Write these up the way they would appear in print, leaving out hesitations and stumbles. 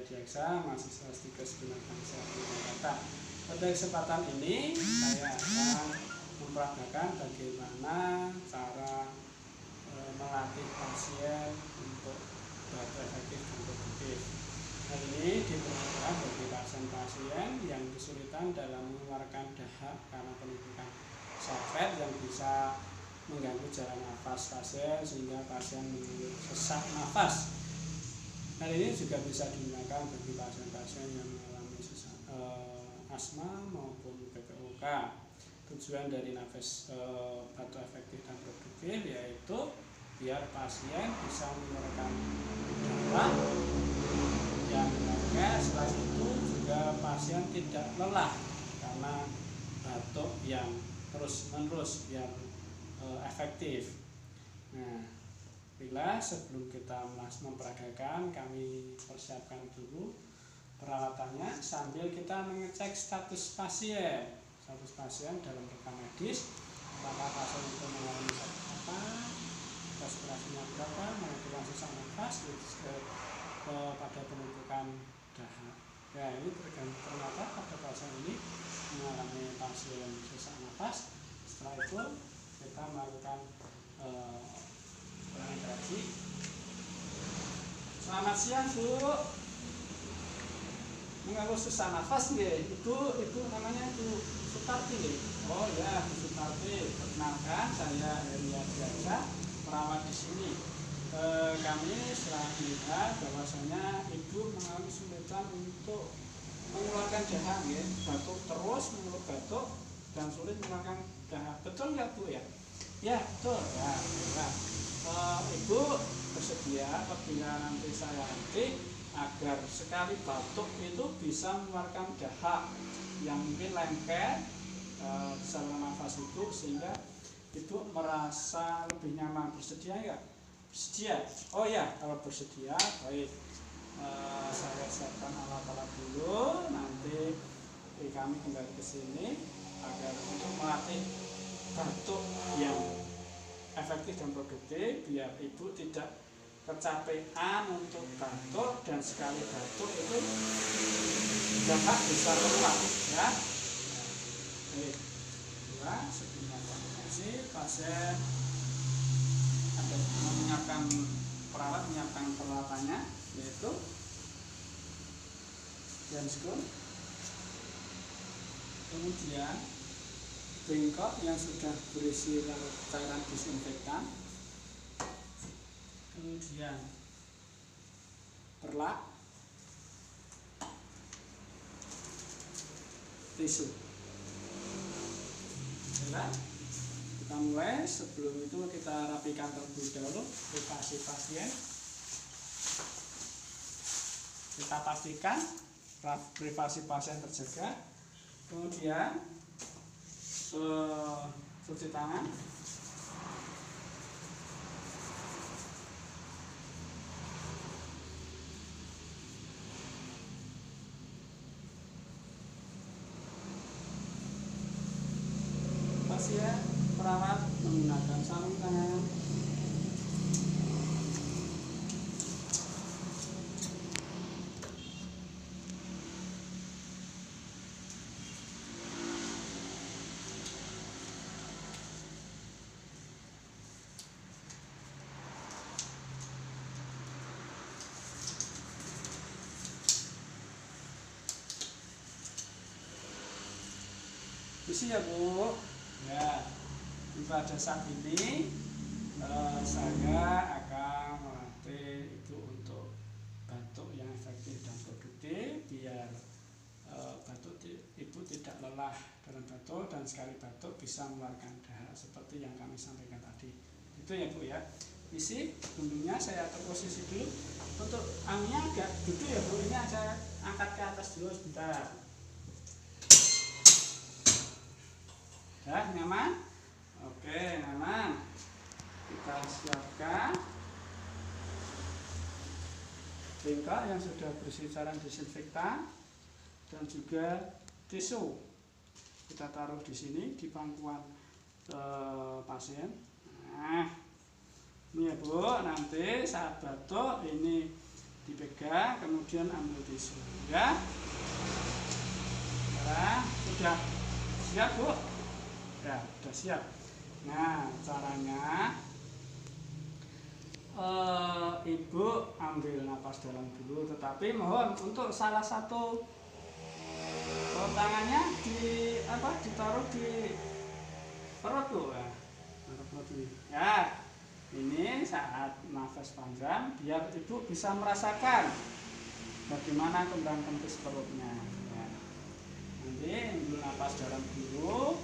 Widiaksa, mahasiswa Stikes Binatang Jakarta. Pada kesempatan ini saya akan memperagakan bagaimana cara melatih pasien untuk batu efektif dan produktif. Hal ini diperuntukkan bagi pasien-pasien yang kesulitan dalam mengeluarkan dahak karena penumpukan safet yang bisa mengganggu jalan nafas pasien sehingga pasien mengeluh sesak nafas. Hal ini juga bisa digunakan bagi pasien-pasien yang mengalami asma maupun PPOK. Tujuan dari nafas batu efektif dan produktif yaitu biar pasien bisa mengeluarkan darah yang lega. Selain itu juga pasien tidak lelah karena batuk yang terus-menerus yang efektif. Nah, bila sebelum kita memperagakan, kami persiapkan dulu peralatannya sambil kita mengecek status pasien. Status pasien dalam rekam medis, apakah pasien itu mengalami sakit apa, respirasinya berapa, mengakibatkan sesak nafas, pada penumpukan dahak. Ya, ini ternyata pada pasien ini mengalami pasien sesak nafas. Setelah itu kita melakukan penetrasi. Selamat siang, Bu. Mengeluh sesak nafas nggih? Ibu namanya Bu Sutarti nggih. Oh ya, Bu Sutarti. Perkenalkan, saya Heri Widiaksa, perawat di sini. Kami setelah melihat bahwasanya ibu mengalami kesulitan untuk mengeluarkan dahak, ya, batuk terus, mengeluh batuk dan sulit mengeluarkan dahak. Betul nggak, Bu ya? Ya, betul. Ya, Ibu bersedia apabila nanti saya latih agar sekali batuk itu bisa mengeluarkan dahak yang mungkin lengket saluran nafas itu sehingga ibu merasa lebih nyaman. Bersedia nggak? Bersedia. Oh ya, kalau bersedia, baik. Saya siapkan alat-alat dulu. Nanti kami kembali ke sini agar untuk melatih batuk yang efektif dan produktif, biar ibu tidak kecapean untuk batuk dan sekali batuk itu dahak bisa keluar, ya. Baik. Sebelum komunikasi, pasien ada menyiapkan perawat menyiapkan peralatannya, yaitu Janskun, kemudian bengkok yang sudah berisi cairan disinfektan, kemudian perlak, tisu. Baiklah, kita mulai. Sebelum itu kita rapikan terlebih dahulu privasi pasien. Kita pastikan privasi pasien terjaga. Kemudian cuci tangan. Pasien perawat menggunakan sarung tangan. Isi ya, Bu. Ya, pada saat ini saya akan melatih itu untuk batuk yang efektif dan produktif, biar batuk ibu tidak lelah dalam batuk dan sekali batuk bisa mengeluarkan dahak seperti yang kami sampaikan tadi. Itu ya, Bu ya. Isi bumbunya saya atur posisi dulu. Untuk anginnya agak duduk ya, Bu. Ini saya angkat ke atas dulu sebentar. Ya, nyaman? Oke, nyaman. Kita siapkan bengkok yang sudah bersih cairan disinfektan dan juga tisu. Kita taruh di sini di pangkuan pasien. Nah, ini ya, Bu, nanti saat batuk ini dipegang, kemudian ambil tisu, ya. Sekarang sudah siap, Bu? Ya, sudah siap. Nah, caranya Ibu ambil napas dalam dulu, tetapi mohon untuk salah satu tangannya ditaruh di perut, Bu. Ya, perut ini. Ya, ini saat nafas panjang biar Ibu bisa merasakan bagaimana kembang kempis perutnya. Ya. Nanti ambil napas dalam dulu.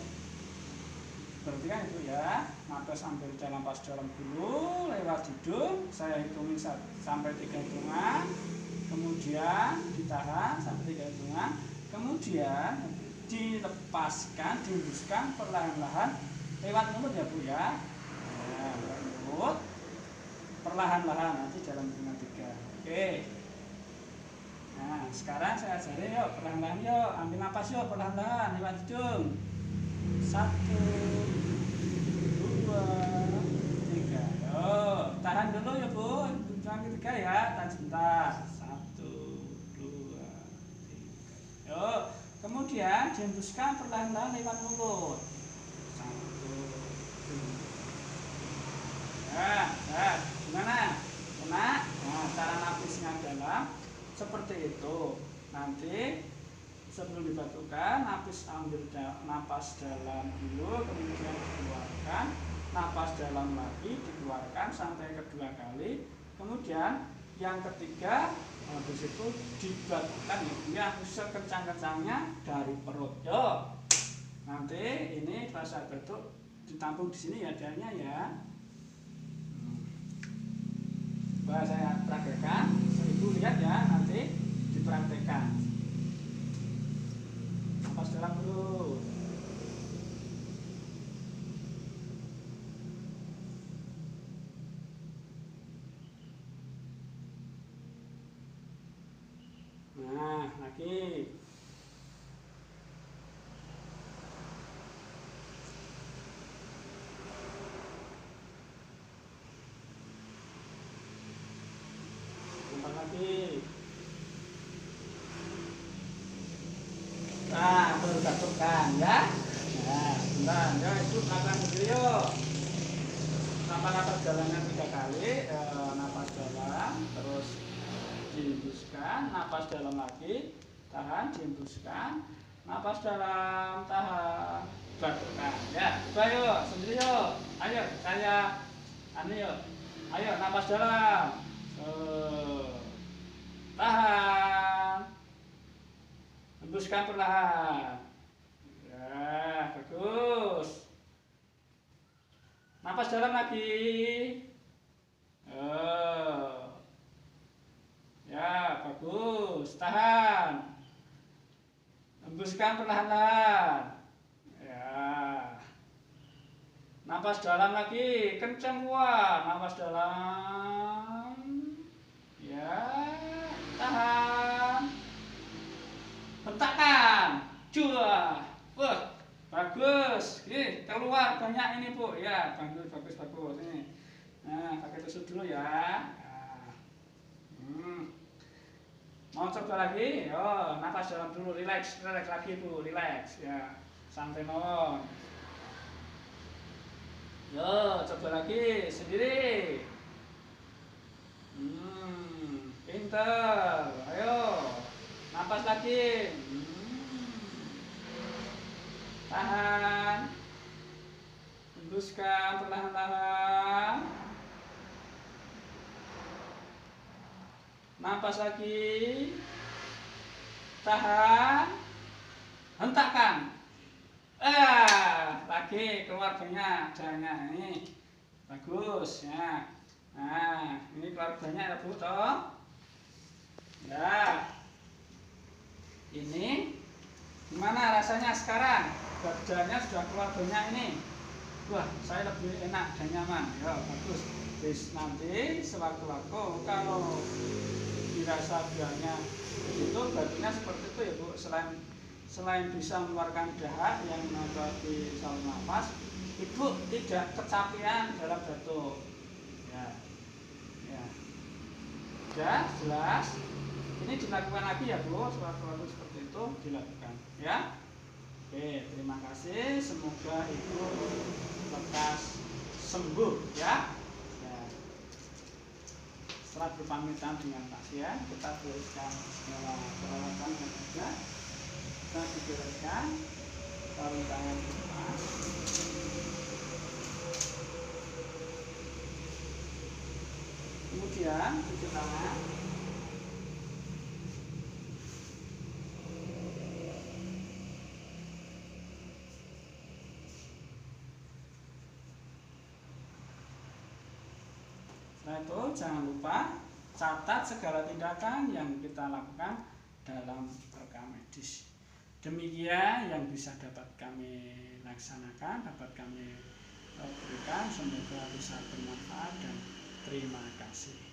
Berarti kan Ibu ya, napas ambil napas dalam dulu lewat hidung, saya hitungin sampai 3 hitungan, kemudian ditahan sampai 3 hitungan, kemudian dilepaskan, dihembuskan perlahan-lahan lewat mulut ya Bu ya. Nah, lewat mulut perlahan-lahan nanti dalam hitungan 3. Oke. Nah, sekarang saya ajarin yuk perlahan-lahan yuk, ambil napas yuk perlahan-lahan lewat hidung. 1, 2, 3. Yuk, tahan dulu ya Bu. Hitungan 3 ya, tahan sebentar. 1, 2, 3. Yuk, kemudian dihembuskan perlahan-lahan lewat mulut. 1, 2. Ya, gimana? Kena? Nah, cara nafasnya dalam seperti itu. Nanti sebelum dibatukan, ambil napas dalam dulu, kemudian dikeluarkan, napas dalam lagi, dikeluarkan sampai kedua kali, kemudian yang ketiga habis itu dibatukan ya sekencang-kencangnya dari perut. Yo, nanti ini pas saya batuk ditampung di sini ya darahnya ya. Coba saya praktekkan, Ibu lihat ya, nanti dipraktekkan. Napas dalam dulu. Nah, lagi. Nampak lagi. Nah, baru batukkan ya. Nah, sebentar, ya Ibu lakukan sendiri yuk. Sampai napas dalamnya 3 kali, napas dalam, terus dihembuskan, napas dalam lagi, tahan, dihembuskan, napas dalam, tahan, batukkan. Ya, coba yuk, sendiri yuk. Ayo, saya, yuk. Ayo, napas dalam, tahan, hembuskan perlahan. Ya, bagus. Napas dalam lagi. Ya, bagus. Tahan. Hembuskan perlahan-lahan. Ya. Napas dalam lagi, kencang kuat. Napas dalam. Ya, tahan. Hentakkan. Wah, bagus. Keluar banyak ini Bu. Ya, bagus. Ini. Nah, pakai tusuk dulu ya. Mau coba lagi? Yo, napas dalam dulu, relax lagi Bu, relax ya. Santai mawon. Yo, coba lagi sendiri. Pinter. Ayo. Napas lagi. Tahan. Hembuskan perlahan-lahan. Napas lagi. Tahan. Hentakkan. Lagi keluar banyak darahnya ini. Bagus ya. Nah, ini keluar banyak ya Bu toh. Ya. Ini gimana rasanya sekarang? Badannya sudah keluar banyak ini. Wah, saya lebih enak dan nyaman. Ya, bagus. Terus nanti sewaktu-waktu kalau dirasa banyak itu badannya seperti itu ya Bu. Selain bisa mengeluarkan dahak yang menambah di saluran nafas, Ibu tidak kecapean dalam batuk. Ya. Sudah jelas? Ini dilakukan lagi ya Bu, sewaktu-waktu seperti itu dilakukan ya. Oke, terima kasih. Semoga Ibu lekas sembuh ya. Nah, setelah berpamitan dengan pasien, kita berikan segala perawatan yang ada. Kita dibereskan, sarung tangan lepas. Kemudian cuci tangan. Setelah itu jangan lupa catat segala tindakan yang kita lakukan dalam rekam medis. Demikian yang bisa dapat kami laksanakan, dapat kami berikan. Semoga bisa bermanfaat dan terima kasih.